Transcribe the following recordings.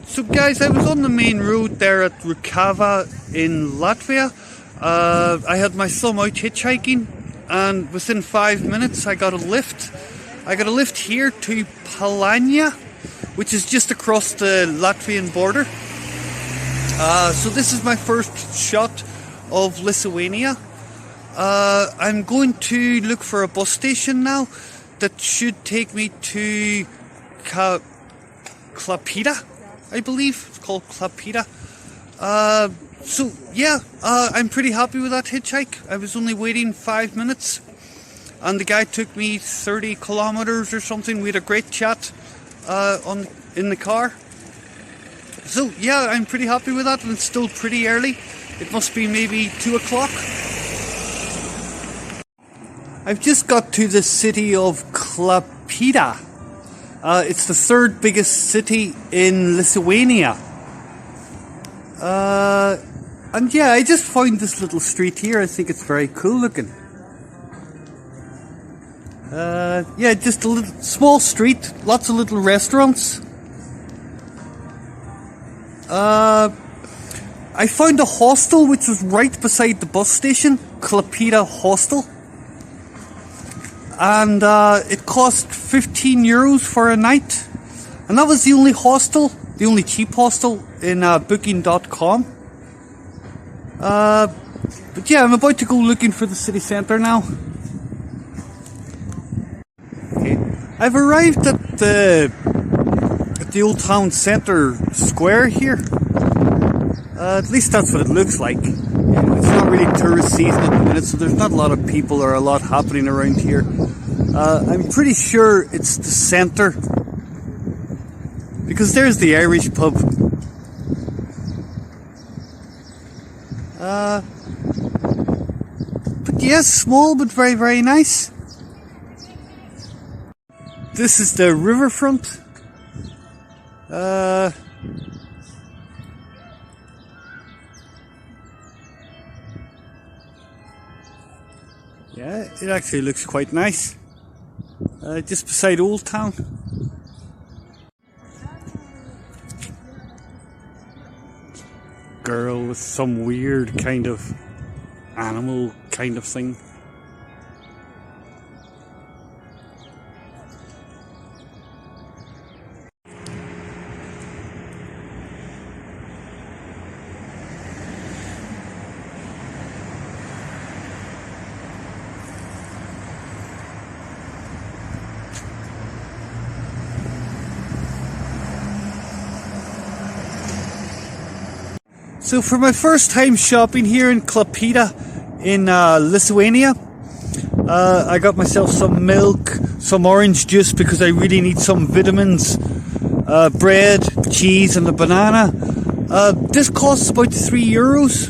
So guys, I was on the main road there at Rukava in Latvia. I had my thumb out hitchhiking, and within 5 minutes I got a lift. I got a lift here to Palagna, which is just across the Latvian border. So this is my first shot of Lithuania. I'm going to look for a bus station now that should take me to Klaipeda, I believe. It's called Klaipeda. So yeah, I'm pretty happy with that hitchhike. I was only waiting 5 minutes and the guy took me 30 kilometers or something. We had a great chat in the car. So yeah, I'm pretty happy with that, and it's still pretty early. It must be maybe 2 o'clock. I've just got to the city of Klaipeda. It's the third biggest city in Lithuania. And yeah, I just found this little street here. I think it's very cool looking. Yeah, just a little small street, lots of little restaurants. I found a hostel which was right beside the bus station, Klaipeda Hostel. And it cost 15 euros for a night. And that was the only hostel, the only cheap hostel in booking.com. But yeah, I'm about to go looking for the city centre now. Okay, I've arrived at the old town centre square here. At least that's what it looks like. It's not really tourist season at the minute, so there's not a lot of people or a lot happening around here. I'm pretty sure it's the centre, because there's the Irish pub. But yes, small but very, very nice. This is the riverfront. Yeah, it actually looks quite nice. Just beside Old Town. Girl with some weird kind of animal kind of thing. So for my first time shopping here in Klaipeda in Lithuania, I got myself some milk, some orange juice because I really need some vitamins, bread, cheese and a banana. This costs about 3 euros,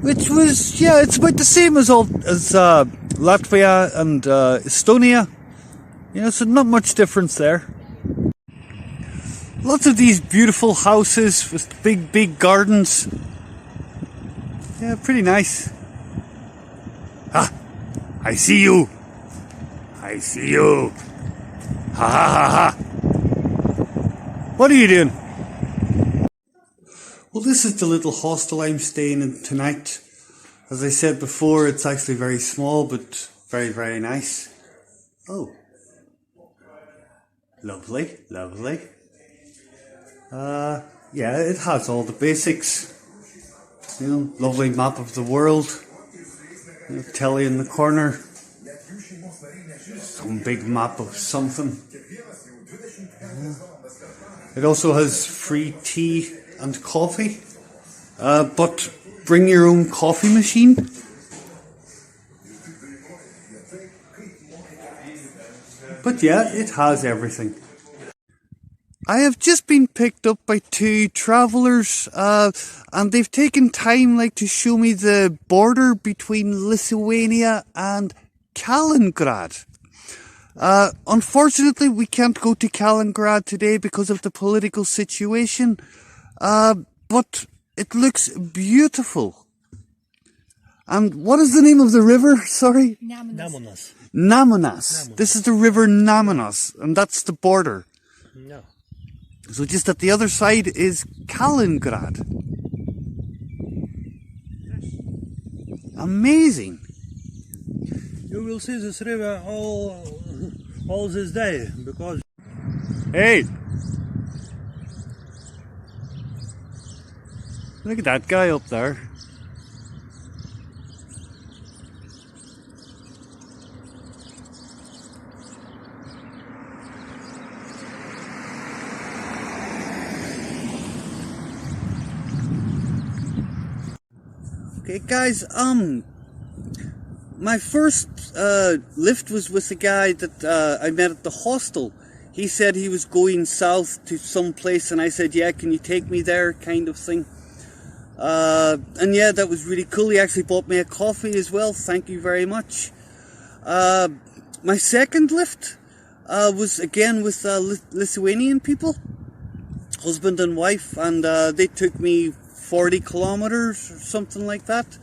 which was, yeah, it's about the same as Latvia and Estonia. You know, so not much difference there. Lots of these beautiful houses with big gardens. Yeah, pretty nice. Ah, I see you. I see you. Ha ha ha ha. What are you doing? Well, this is the little hostel I'm staying in tonight. As I said before, it's actually very small, but very, very nice. Oh. Lovely, lovely. Yeah, it has all the basics. You know, lovely map of the world. You know, telly in the corner. Some big map of something. It also has free tea and coffee. But bring your own coffee machine. But yeah, it has everything. I have just been picked up by 2 travellers, and they've taken time to show me the border between Lithuania and Kaliningrad. Unfortunately, we can't go to Kaliningrad today because of the political situation, but it looks beautiful. And what is the name of the river? Sorry? Nemunas. This is the river Nemunas, and that's the border. No. So just at the other side is Kaliningrad. Amazing. You will see this river all this day because. Hey! Look at that guy up there. Okay guys, my first lift was with a guy that I met at the hostel. He said he was going south to some place and I said, yeah, can you take me there, kind of thing. And yeah, that was really cool. He actually bought me a coffee as well, thank you very much. My second lift was again with Lithuanian people, husband and wife, and they took me 40 kilometers or something like that,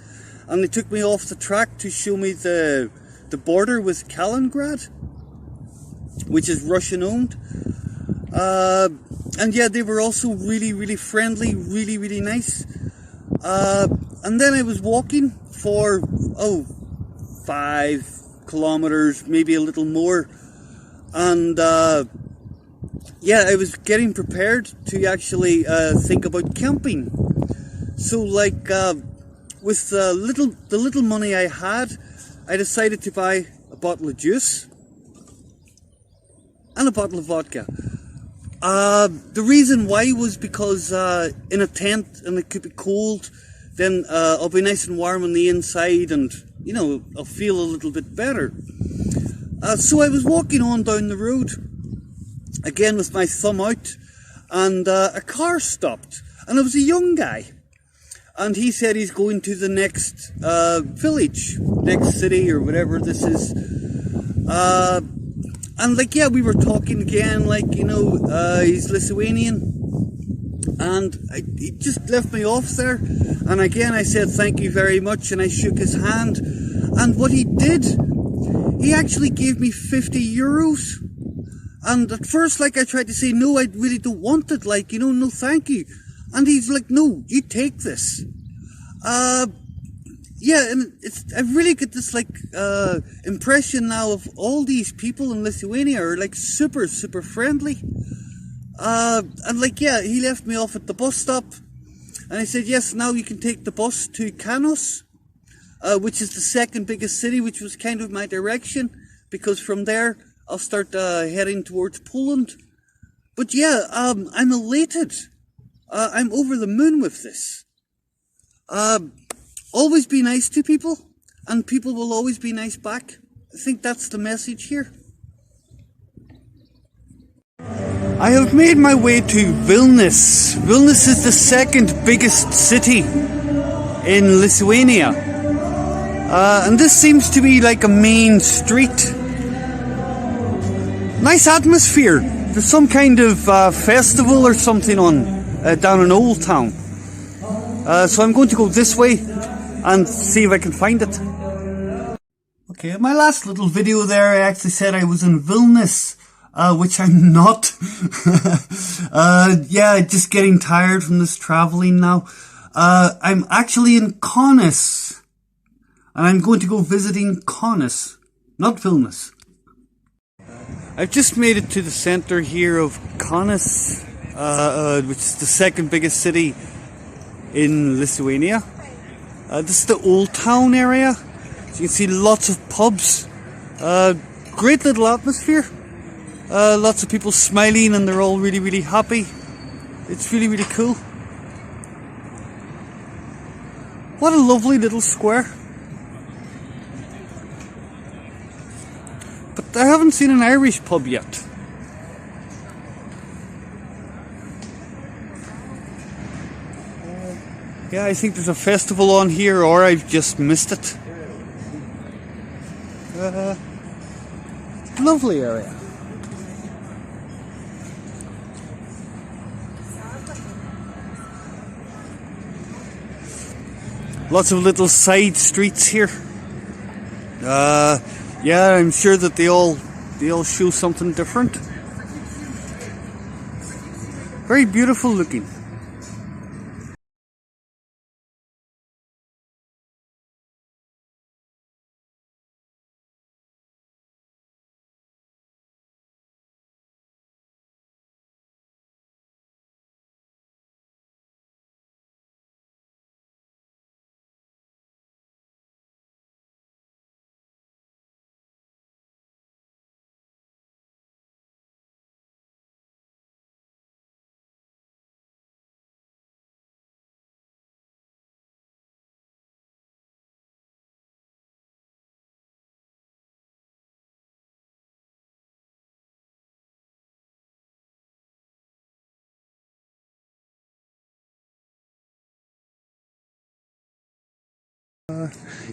and they took me off the track to show me the border with Kaliningrad, which is Russian owned. And yeah, they were also really friendly, really nice. And then I was walking for 5 kilometers, maybe a little more, and yeah, I was getting prepared to actually think about camping. So like with the little money I had, I decided to buy a bottle of juice and a bottle of vodka. The reason why was because in a tent and it could be cold, then I'll be nice and warm on the inside and, you know, I'll feel a little bit better. So I was walking on down the road, again with my thumb out, and a car stopped, and it was a young guy. And he said he's going to the next village, next city or whatever this is. And like, yeah, we were talking again, like, you know, he's Lithuanian. And he just left me off there. And again, I said, thank you very much. And I shook his hand. And what he did, he actually gave me 50 euros. And at first, like, I tried to say, no, I really don't want it. Like, you know, no, thank you. And he's like, no, you take this. Yeah, and I really get this, like, impression now of all these people in Lithuania are, like, super friendly. And, like, yeah, he left me off at the bus stop. And I said, yes, now you can take the bus to Kaunus, which is the second biggest city, which was kind of my direction. Because from there, I'll start heading towards Poland. But, yeah, I'm elated. I'm over the moon with this. Always be nice to people, and people will always be nice back. I think that's the message here. I have made my way to Vilnius. Vilnius is the second biggest city in Lithuania. And this seems to be like a main street. Nice atmosphere. There's some kind of festival or something on down in Old Town. So I'm going to go this way and see if I can find it. Okay, my last little video there, I actually said I was in Vilnius, which I'm not. Yeah, just getting tired from this traveling now. I'm actually in Kaunus, and I'm going to go visiting Kaunus, not Vilnius. I've just made it to the center here of Kaunus, which is the second biggest city in Lithuania. This is the Old Town area. So you can see lots of pubs. Great little atmosphere. Lots of people smiling and they're all really happy. It's really cool. What a lovely little square. But I haven't seen an Irish pub yet. Yeah, I think there's a festival on here, or I've just missed it. Lovely area. Lots of little side streets here. Yeah, I'm sure that they all show something different. Very beautiful looking.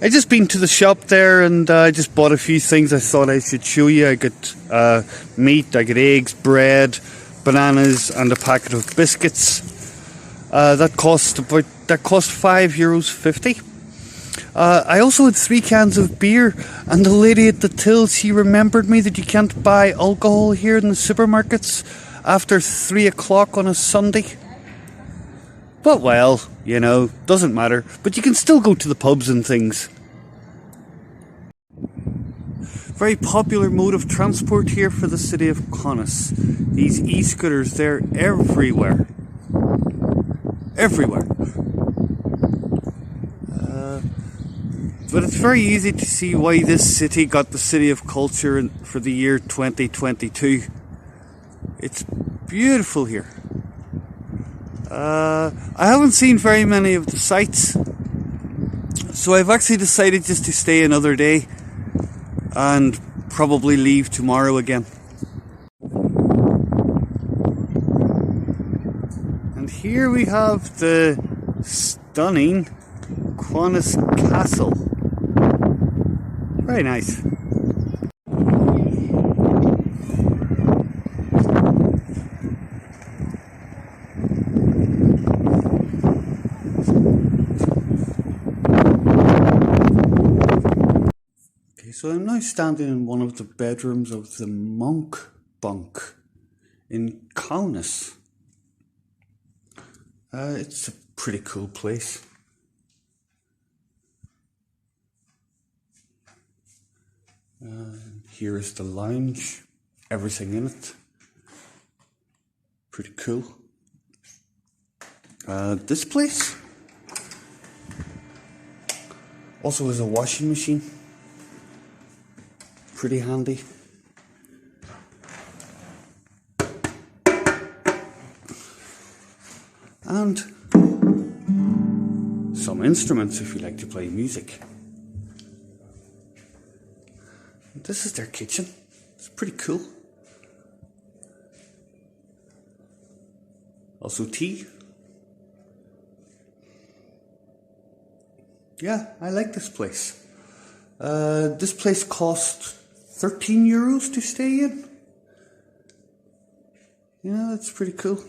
I just been to the shop there and I just bought a few things I thought I should show you. I got meat, I got eggs, bread, bananas and a packet of biscuits. That cost €5.50. I also had 3 cans of beer, and the lady at the till, she remembered me that you can't buy alcohol here in the supermarkets after 3 o'clock on a Sunday. But well, you know, doesn't matter. But you can still go to the pubs and things. Very popular mode of transport here for the city of Kaunus. These e-scooters, they're everywhere. Everywhere. But it's very easy to see why this city got the City of Culture for the year 2022. It's beautiful here. I haven't seen very many of the sights, so I've actually decided just to stay another day and probably leave tomorrow again. And here we have the stunning Kaunus Castle. Very nice. So I'm now standing in one of the bedrooms of the monk bunk in Kaunus. It's a pretty cool place. Here is the lounge, everything in it. Pretty cool. This place also has a washing machine. Pretty handy. And some instruments if you like to play music. This is their kitchen. It's pretty cool. Also tea. Yeah, I like this place. This place cost €13 to stay in. Yeah, that's pretty cool.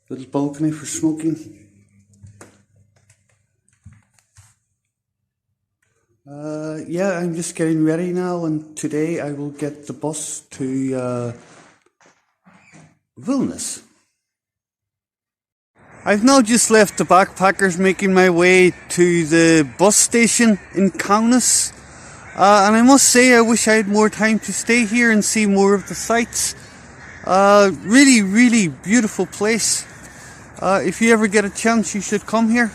Little balcony for smoking. Yeah, I'm just getting ready now, and today I will get the bus to Vilnius. I've now just left the backpackers, making my way to the bus station in Kaunus. And I must say, I wish I had more time to stay here and see more of the sights. Really, really beautiful place. If you ever get a chance, you should come here.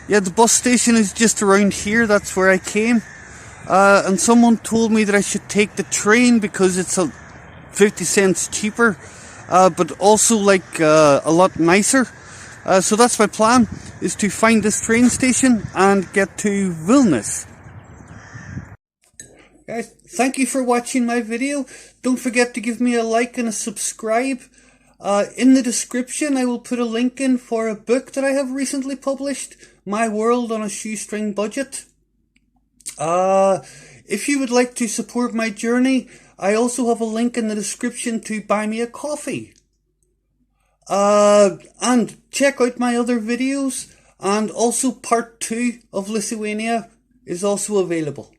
Yeah, the bus station is just around here. That's where I came. And someone told me that I should take the train because it's 50 cents cheaper, but also like a lot nicer. So that's my plan, is to find this train station and get to Vilnius. Guys, thank you for watching my video. Don't forget to give me a like and a subscribe. In the description I will put a link in for a book that I have recently published, My World on a Shoestring Budget. If you would like to support my journey, I also have a link in the description to buy me a coffee. And check out my other videos, and also part 2 of Lithuania is also available.